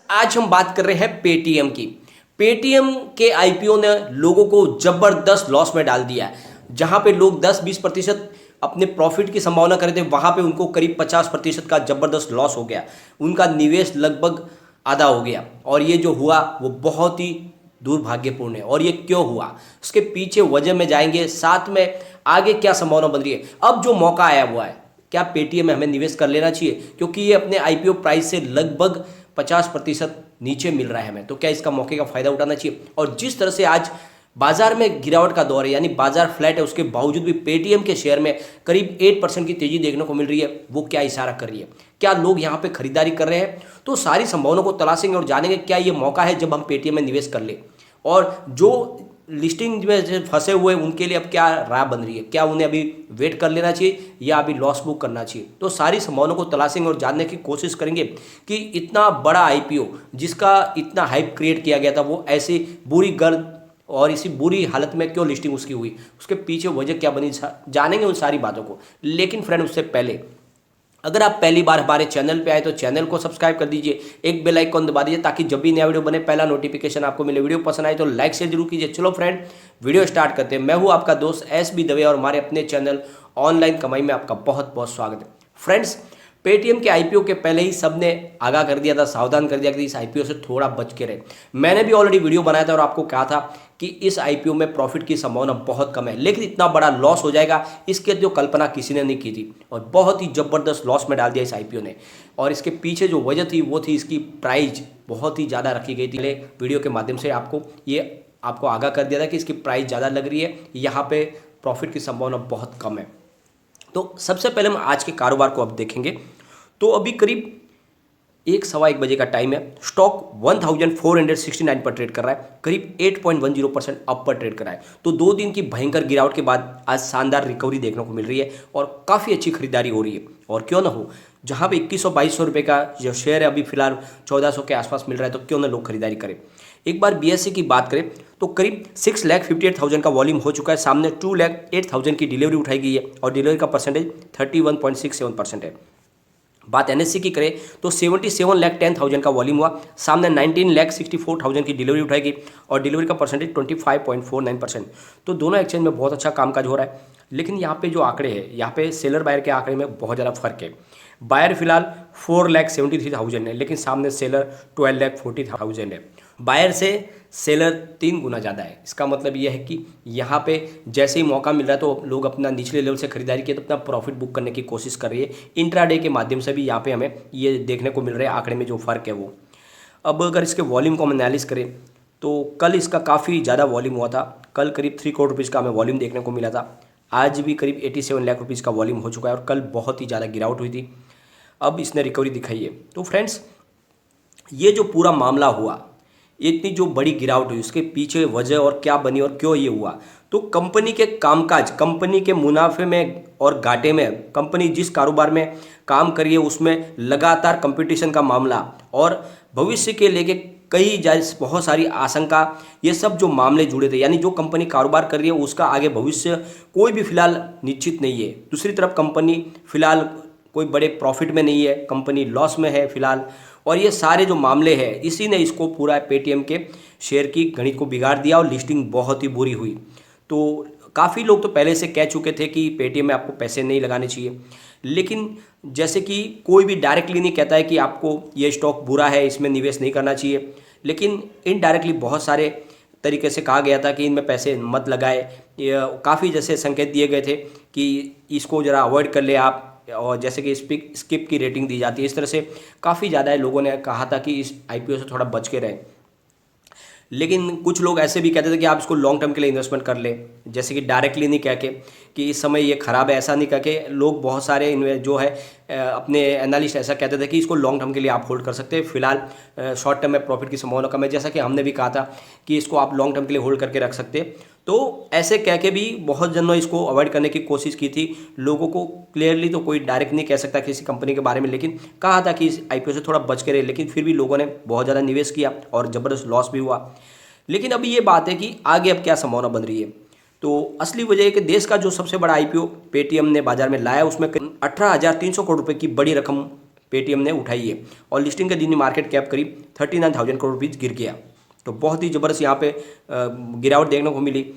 आज हम बात कर रहे हैं पेटीएम की। पेटीएम के आईपीओ ने लोगों को जबरदस्त लॉस में डाल दिया है। जहां पे लोग 10-20% अपने प्रॉफिट की संभावना कर रहे थे, वहां पे उनको करीब 50% का जबरदस्त लॉस हो गया। उनका निवेश लगभग आधा हो गया और ये जो हुआ वो बहुत ही दुर्भाग्यपूर्ण है। और ये क्यों हुआ, उसके पीछे वजह में जाएंगे, साथ में आगे क्या संभावना बन रही है। अब जो मौका आया हुआ है, क्या पेटीएम में हमें निवेश कर लेना चाहिए, क्योंकि ये अपने आईपीओ प्राइस से लगभग 50% नीचे मिल रहा है हमें। तो क्या इसका मौके का फायदा उठाना चाहिए। और जिस तरह से आज बाजार में गिरावट का दौर है, यानी बाजार फ्लैट है, उसके बावजूद भी पेटीएम के शेयर में करीब 8% की तेजी देखने को मिल रही है। वो क्या इशारा कर रही है, क्या लोग यहाँ पे खरीदारी कर रहे हैं। तो सारी संभावनाओं को तलाशेंगे और जानेंगे क्या ये मौका है जब हम पेटीएम में निवेश कर ले। और जो लिस्टिंग में फंसे हुए उनके लिए अब क्या राह बन रही है, क्या उन्हें अभी वेट कर लेना चाहिए या अभी लॉस बुक करना चाहिए। तो सारी संभावनाओं को तलाशेंगे और जानने की कोशिश करेंगे कि इतना बड़ा आईपीओ जिसका इतना हाइप क्रिएट किया गया था, वो ऐसी बुरी गर्द और इसी बुरी हालत में क्यों लिस्टिंग उसकी हुई, उसके पीछे वजह क्या बनी, जानेंगे उन सारी बातों को। लेकिन फ्रेंड, उससे पहले अगर आप पहली बार हमारे चैनल पे आए तो चैनल को सब्सक्राइब कर दीजिए, एक बेल आइकॉन दबा दीजिए ताकि जब भी नया वीडियो बने पहला नोटिफिकेशन आपको मिले। वीडियो पसंद आए तो लाइक शेयर जरूर कीजिए। चलो फ्रेंड, वीडियो स्टार्ट करते हैं। मैं हूं आपका दोस्त SB दवे और हमारे अपने चैनल ऑनलाइन कमाई में आपका बहुत बहुत स्वागत है। फ्रेंड्स, पेटीएम के आईपीओ के पहले ही सबने आगाह कर दिया था, सावधान कर दिया कि इस आईपीओ से थोड़ा बच के रहे। मैंने भी ऑलरेडी वीडियो बनाया था और आपको कहा था कि इस आईपीओ में प्रॉफिट की संभावना बहुत कम है, लेकिन इतना बड़ा लॉस हो जाएगा इसके जो कल्पना किसी ने नहीं की थी। और बहुत ही जबरदस्त लॉस में डाल दिया इस आईपीओ ने। और इसके पीछे जो वजह थी वो थी इसकी प्राइस बहुत ही ज़्यादा रखी गई थी। वीडियो के माध्यम से आपको आगाह कर दिया था कि इसकी प्राइस ज़्यादा लग रही है, यहाँ पे प्रॉफिट की संभावना बहुत कम है। तो सबसे पहले हम आज के कारोबार को अब देखेंगे। तो अभी करीब 1-1:15 बजे का टाइम है। स्टॉक 1469 पर ट्रेड कर रहा है, करीब 8.10% अप पर ट्रेड कर रहा है। तो 2 दिन की भयंकर गिरावट के बाद आज शानदार रिकवरी देखने को मिल रही है और काफ़ी अच्छी खरीदारी हो रही है। और क्यों ना हो, जहां पे 2100-2200 रुपये का जो शेयर है अभी फिलहाल 1400 के आसपास मिल रहा है, तो क्यों ना लोग खरीदारी करें। एक बार BSE की बात करें तो करीब 6,58,000 का वॉल्यूम हो चुका है। सामने 2,08,000 की डिलीवरी उठाई गई है और डिलीवरी का परसेंटेज 31.67% है। बात NSE की करें तो 77,10,000 का वॉल्यूम हुआ, सामने 19,64,000 की डिलीवरी उठाई गई और डिलीवरी का परसेंटेज 25.49%। तो दोनों एक्सचेंज में बहुत अच्छा कामकाज हो रहा है। लेकिन यहाँ पे जो आंकड़े हैं, यहाँ पे सेलर बायर के आंकड़े में बहुत ज़्यादा फर्क है। बायर फिलहाल 4,73,000 है, लेकिन सामने सेलर 12,40,000 है। बायर से सेलर 3 गुना ज़्यादा है। इसका मतलब यह है कि यहाँ पे जैसे ही मौका मिल रहा है तो लोग अपना निचले लेवल से खरीदारी किए तो अपना प्रॉफिट बुक करने की कोशिश कर रही है। इंट्राडे के माध्यम से भी यहाँ पे हमें ये देखने को मिल रहा है आंकड़े में जो फ़र्क है वो। अब अगर इसके वॉल्यूम को हम एनालिस करें तो कल इसका काफ़ी ज़्यादा वॉल्यूम हुआ था। कल करीब 3 करोड़ रुपीज़ का हमें वॉल्यूम देखने को मिला था। आज भी करीब 87 लाख रुपीज़ का वॉल्यूम हो चुका है और कल बहुत ही ज़्यादा गिरावट हुई थी। अब इसने रिकवरी दिखाई है। तो फ्रेंड्स, ये जो पूरा मामला हुआ, इतनी जो बड़ी गिरावट हुई, उसके पीछे वजह और क्या बनी और क्यों ये हुआ। तो कंपनी के कामकाज, कंपनी के मुनाफे में और घाटे में, कंपनी जिस कारोबार में काम कर रही है उसमें लगातार कंपटीशन का मामला और भविष्य के लेके बहुत सारी आशंका, ये सब जो मामले जुड़े थे। यानी जो कंपनी कारोबार कर रही है उसका आगे भविष्य कोई भी फिलहाल निश्चित नहीं है। दूसरी तरफ कंपनी फिलहाल कोई बड़े प्रॉफिट में नहीं है, कंपनी लॉस में है फिलहाल। और ये सारे जो मामले हैं, इसी ने इसको पूरा पेटीएम के शेयर की गणित को बिगाड़ दिया और लिस्टिंग बहुत ही बुरी हुई। तो काफ़ी लोग तो पहले से कह चुके थे कि पेटीएम में आपको पैसे नहीं लगाने चाहिए। लेकिन जैसे कि कोई भी डायरेक्टली नहीं कहता है कि आपको ये स्टॉक बुरा है, इसमें निवेश नहीं करना चाहिए, लेकिन इनडायरेक्टली बहुत सारे तरीके से कहा गया था कि इनमें पैसे मत लगाए। काफ़ी जैसे संकेत दिए गए थे कि इसको ज़रा अवॉइड कर ले आप, और जैसे कि स्किप की रेटिंग दी जाती है। इस तरह से काफ़ी ज़्यादा लोगों ने कहा था कि इस आईपीओ से थोड़ा बच के रहें। लेकिन कुछ लोग ऐसे भी कहते थे कि आप इसको लॉन्ग टर्म के लिए इन्वेस्टमेंट कर ले, जैसे कि डायरेक्टली नहीं कह के कि इस समय ये ख़राब है, ऐसा नहीं कह के। लोग बहुत सारे जो है अपने एनालिस्ट ऐसा कहते थे कि इसको लॉन्ग टर्म के लिए आप होल्ड कर सकते हैं, फिलहाल शॉर्ट टर्म में प्रॉफिट की संभावना कम है। जैसा कि हमने भी कहा था कि इसको आप लॉन्ग टर्म के लिए होल्ड करके रख सकते हैं। तो ऐसे कह के भी बहुत जनों इसको अवॉइड करने की कोशिश की थी। लोगों को क्लियरली तो कोई डायरेक्ट नहीं कह सकता किसी कंपनी के बारे में, लेकिन कहा था कि इस आईपीओ से थोड़ा बच के रहे। लेकिन फिर भी लोगों ने बहुत ज़्यादा निवेश किया और ज़बरदस्त लॉस भी हुआ। लेकिन अभी ये बात है कि आगे अब क्या संभावना बन रही है। तो असली वजह है कि देश का जो सबसे बड़ा आईपीओ पेटीएम ने बाजार में लाया, उसमें 18,300 करोड़ रुपए की बड़ी रकम पेटीएम ने उठाई है और लिस्टिंग के दिन मार्केट कैप करीब 39,000 करोड़ रुपीज़ गिर गया। तो बहुत ही ज़बरदस्त यहाँ पे गिरावट देखने को मिली।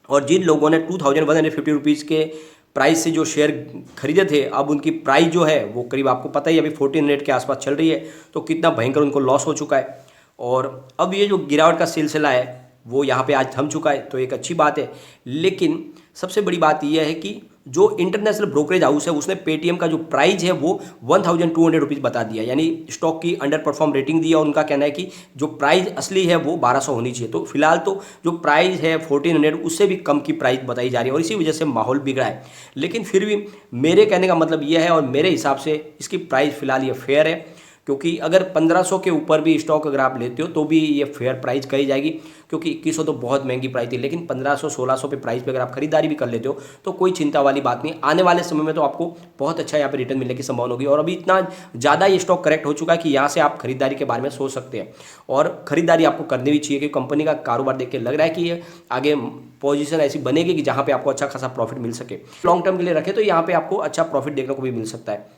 और जिन लोगों ने 2,150 रुपीज़ के प्राइस से जो शेयर खरीदे थे, अब उनकी प्राइस जो है वो करीब आपको पता ही अभी 1400 के आसपास चल रही है। तो कितना भयंकर उनको लॉस हो चुका है। और अब ये जो गिरावट का सिलसिला है वो यहाँ पे आज थम चुका है, तो एक अच्छी बात है। लेकिन सबसे बड़ी बात यह है कि जो इंटरनेशनल ब्रोकरेज हाउस है उसने पेटीएम का जो प्राइस है वो 1,200 रुपीज़ बता दिया, यानी स्टॉक की अंडर परफॉर्म रेटिंग दिया। और उनका कहना है कि जो प्राइस असली है वो 1200 होनी चाहिए। तो फिलहाल तो जो प्राइस है 1400 उससे भी कम की प्राइस बताई जा रही है और इसी वजह से माहौल बिगड़ा है। लेकिन फिर भी मेरे कहने का मतलब यह है और मेरे हिसाब से इसकी प्राइस फिलहाल ये फेयर है, क्योंकि अगर 1500 के ऊपर भी स्टॉक अगर आप लेते हो तो भी ये फेयर प्राइस कही जाएगी, क्योंकि 2100 तो बहुत महंगी प्राइस थी। लेकिन 1500-1600 पे प्राइस पे अगर आप खरीदारी भी कर लेते हो तो कोई चिंता वाली बात नहीं। आने वाले समय में तो आपको बहुत अच्छा यहाँ पे रिटर्न मिलने की संभावना होगी। और अभी इतना ज़्यादा ये स्टॉक करेक्ट हो चुका है कि यहाँ से आप खरीदारी के बारे में सोच सकते हैं और खरीदारी आपको करनी भी चाहिए, क्योंकि कंपनी का कारोबार देख के लग रहा है कि ये आगे पोजीशन ऐसी बनेगी कि जहाँ पे आपको अच्छा खासा प्रॉफिट मिल सके। लॉन्ग टर्म के लिए रखे तो यहाँ पे आपको अच्छा प्रॉफिट देखने को भी मिल सकता है।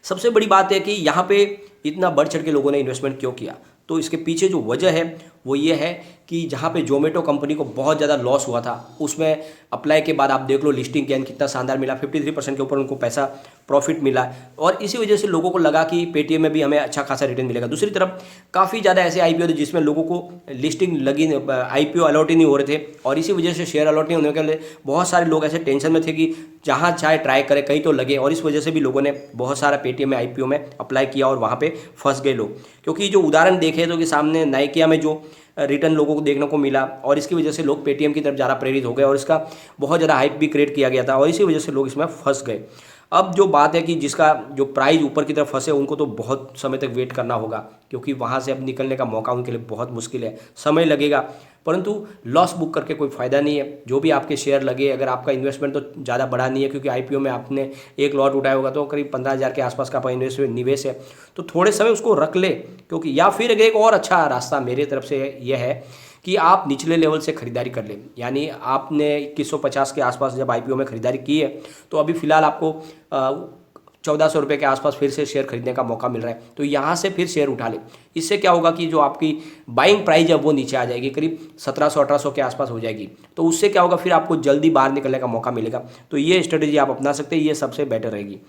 सबसे बड़ी बात है कि यहाँ पे इतना बढ़ चढ़ के लोगों ने इन्वेस्टमेंट क्यों किया, तो इसके पीछे जो वजह है वो ये है कि जहाँ पे जोमेटो कंपनी को बहुत ज़्यादा लॉस हुआ था, उसमें अप्लाई के बाद आप देख लो लिस्टिंग गेन कितना शानदार मिला, 53% के ऊपर उनको पैसा प्रॉफिट मिला। और इसी वजह से लोगों को लगा कि पेटीएम में भी हमें अच्छा खासा रिटर्न मिलेगा। दूसरी तरफ काफ़ी ज़्यादा ऐसे आईपीओ थे जिसमें लोगों को लिस्टिंग लगी, आईपीओ अलॉट ही नहीं हो रहे थे और इसी वजह से शेयर अलॉट नहीं होने के लिए बहुत सारे लोग ऐसे टेंशन में थे कि जहाँ चाहे ट्राई करें कहीं तो लगे। और इस वजह से भी लोगों ने बहुत सारा पेटीएम में आईपीओ में अप्लाई किया और वहाँ पे फंस गए लोग। क्योंकि जो उदाहरण देखे तो कि सामने नाइकिया में जो रिटर्न लोगों को देखने को मिला और इसकी वजह से लोग पेटीएम की तरफ ज़्यादा प्रेरित हो गए और इसका बहुत ज़्यादा हाइप भी क्रिएट किया गया था और इसी वजह से लोग इसमें फंस गए। अब जो बात है कि जिसका जो प्राइस ऊपर की तरफ फंसे उनको तो बहुत समय तक वेट करना होगा, क्योंकि वहाँ से अब निकलने का मौका उनके लिए बहुत मुश्किल है, समय लगेगा। परंतु लॉस बुक करके कोई फ़ायदा नहीं है। जो भी आपके शेयर लगे, अगर आपका इन्वेस्टमेंट तो ज़्यादा बड़ा नहीं है, क्योंकि आईपीओ में आपने एक लॉट उठाया होगा तो करीब 15,000 के आसपास का आपका निवेश है, तो थोड़े समय उसको रख ले। क्योंकि या फिर एक और अच्छा रास्ता मेरे तरफ से यह है कि आप निचले लेवल से खरीदारी कर लें। यानी आपने 2150 के आसपास जब आईपीओ में खरीदारी की है तो अभी फ़िलहाल आपको 1400 रुपये के आसपास फिर से शेयर खरीदने का मौका मिल रहा है, तो यहाँ से फिर शेयर उठा ले। इससे क्या होगा कि जो आपकी बाइंग प्राइस है वो नीचे आ जाएगी, करीब 1700-1800 के आसपास हो जाएगी। तो उससे क्या होगा, फिर आपको जल्दी बाहर निकलने का मौका मिलेगा। तो ये स्ट्रेटेजी आप अपना सकते हैं, ये सबसे बेटर रहेगी।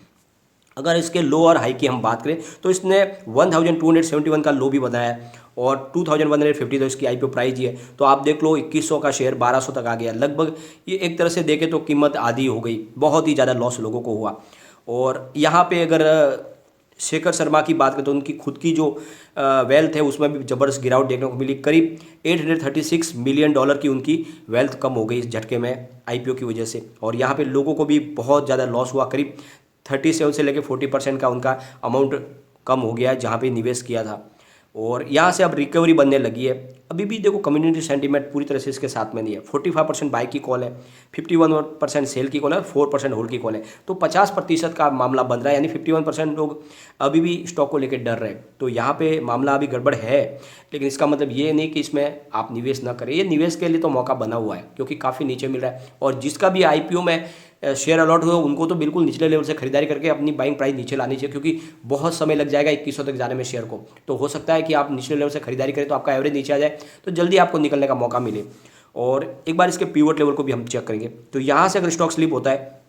अगर इसके लो और हाई की हम बात करें तो इसने 1271 का लो भी बनाया है और 2150 तो इसकी आईपीओ प्राइस ही है। तो आप देख लो 2100 का शेयर 1200 तक आ गया, लगभग ये एक तरह से देखें तो कीमत आधी हो गई, बहुत ही ज़्यादा लॉस लोगों को हुआ। और यहाँ पे अगर शेखर शर्मा की बात करें तो उनकी खुद की जो वेल्थ है उसमें भी ज़बरदस्त गिरावट देखने को मिली, करीब $836 मिलियन की उनकी वेल्थ कम हो गई इस झटके में आईपीओ की वजह से। और यहाँ पे लोगों को भी बहुत ज़्यादा लॉस हुआ, करीब 37 से लेकर 40% का उनका अमाउंट कम हो गया है जहाँ पे निवेश किया था। और यहाँ से अब रिकवरी बनने लगी है। अभी भी देखो कम्युनिटी सेंटीमेंट पूरी तरह से इसके साथ में नहीं है। 45% बाई की कॉल है, 51% सेल की कॉल है और 4% होल्ड की कॉल है। तो 50% का मामला बन रहा है, यानी 51% लोग अभी भी स्टॉक को लेकर डर रहे हैं। तो यहाँ पे मामला अभी गड़बड़ है, लेकिन इसका मतलब ये नहीं कि इसमें आप निवेश ना करें। ये निवेश के लिए तो मौका बना हुआ है, क्योंकि काफ़ी नीचे मिल रहा है। और जिसका भी आईपीओ में शेयर अलॉट हुआ उनको तो बिल्कुल निचले लेवल से खरीदारी करके अपनी बाइंग प्राइस नीचे लानी चाहिए, क्योंकि बहुत समय लग जाएगा 2100 तक जाने में शेयर को। तो हो सकता है कि आप निचले लेवल से खरीदारी करें तो आपका एवरेज नीचे आ जाए, तो जल्दी आपको निकलने का मौका मिले। और एक बार इसके पिवट लेवल को भी हम चेक करेंगे। तो यहाँ से अगर स्टॉक स्लिप होता है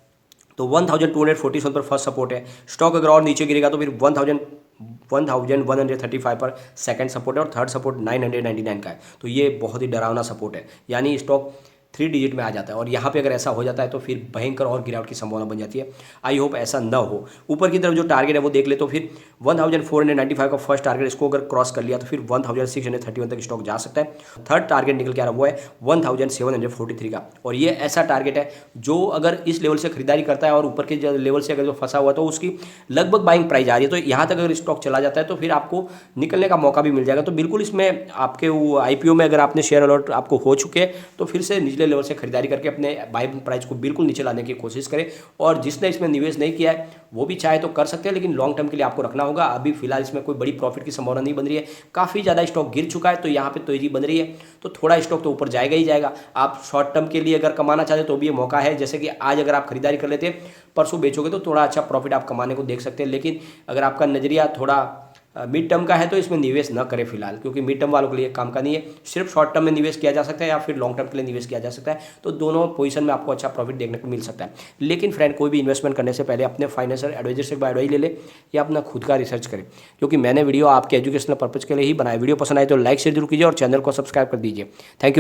तो 1247 पर फर्स्ट सपोर्ट है। स्टॉक अगर और नीचे गिरेगा तो फिर 1135 पर सेकंड सपोर्ट है और थर्ड सपोर्ट 999 का है। तो ये बहुत ही डरावना सपोर्ट है, यानी स्टॉक 3 डिजिट में आ जाता है। और यहाँ पे अगर ऐसा हो जाता है तो फिर भयंकर और गिरावट की संभावना बन जाती है। आई होप ऐसा ना हो। ऊपर की तरफ जो टारगेट है वो देख ले तो फिर 1495 का फर्स्ट टारगेट, इसको अगर क्रॉस कर लिया तो फिर 1631 तक स्टॉक जा सकता है। थर्ड टारगेट निकल के आ रहा वो है 1743 का। और ये ऐसा टारगेट है जो अगर इस लेवल से खरीदारी करता है और ऊपर के लेवल से अगर जो फंसा हुआ तो उसकी लगभग बाइंग प्राइस आ रही है। तो यहाँ तक अगर स्टॉक चला जाता है तो फिर आपको निकलने का मौका भी मिल जाएगा। तो बिल्कुल इसमें आपके आईपीओ में अगर आपने शेयर अलॉट आपको हो चुके हैं तो फिर से निचले निचले लेवल से खरीदारी करके अपने बाय प्राइस को बिल्कुल नीचे लाने की कोशिश करें। और जिसने इसमें निवेश नहीं किया है वो भी चाहे तो कर सकते हैं, लेकिन लॉन्ग टर्म के लिए आपको रखना होगा। अभी फिलहाल इसमें कोई बड़ी प्रॉफिट की संभावना नहीं बन रही है, काफ़ी ज़्यादा स्टॉक गिर चुका है, तो यहाँ पे तेजी बन रही है, तो थोड़ा स्टॉक तो ऊपर जाएगा ही जाएगा। आप शॉर्ट टर्म के लिए अगर कमाना चाहते तो भी ये मौका है, जैसे कि आज अगर आप खरीदारी कर लेते परसों बेचोगे तो थोड़ा अच्छा प्रॉफिट आप कमाने को देख सकते हैं। लेकिन अगर आपका नज़रिया थोड़ा मिड टर्म का है तो इसमें निवेश न करें फिलहाल, क्योंकि मिड टर्म वालों के लिए काम का नहीं है। सिर्फ शॉर्ट टर्म में निवेश किया जा सकता है या फिर लॉन्ग टर्म के लिए निवेश किया जा सकता है, तो दोनों पोजीशन में आपको अच्छा प्रॉफिट देखने को मिल सकता है। लेकिन फ्रेंड, कोई भी इन्वेस्टमेंट करने से पहले अपने फाइनेंशियल एडवाइजर से एडवाइस ले ले या अपना खुद का रिसर्च करें, क्योंकि मैंने वीडियो आपके एजुकेशनल पर्पज़ के लिए ही बनाया। वीडियो पसंद आए तो लाइक शेयर जरूर कीजिए और चैनल को सब्सक्राइब कर दीजिए। Thank you.